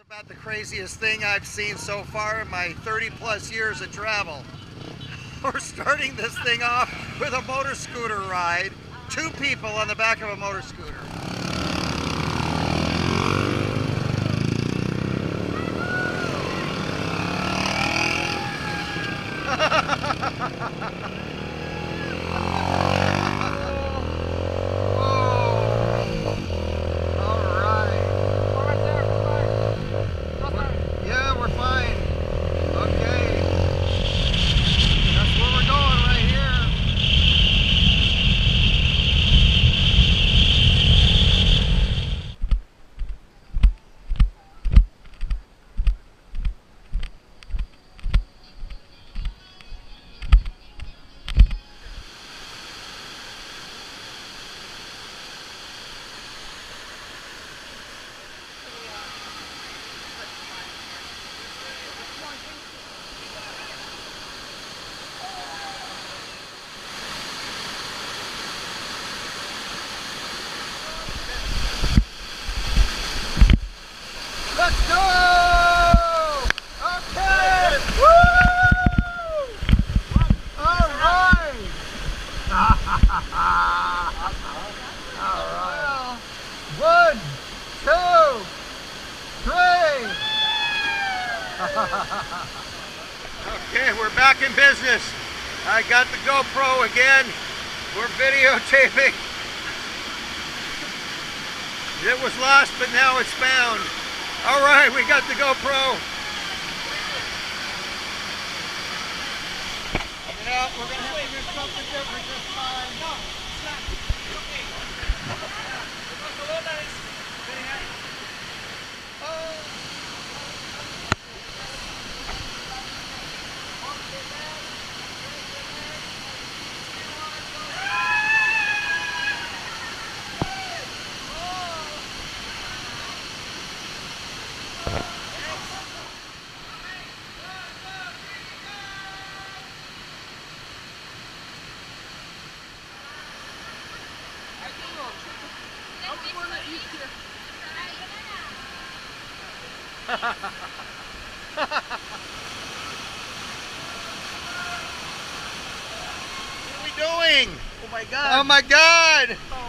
about the craziest thing I've seen so far in my 30+ years of travel. We're starting this thing off with a motor scooter ride. 2 people on the back of a motor scooter. Let's go! Okay! Woo! All right! All right. 1, 2, 3. Okay, we're back in business. I got the GoPro again. We're videotaping. It was lost, but now it's found. All right, we got the GoPro. Yeah, we're gonna have to do something different this time. What are we doing? Oh my god! Oh my god! Oh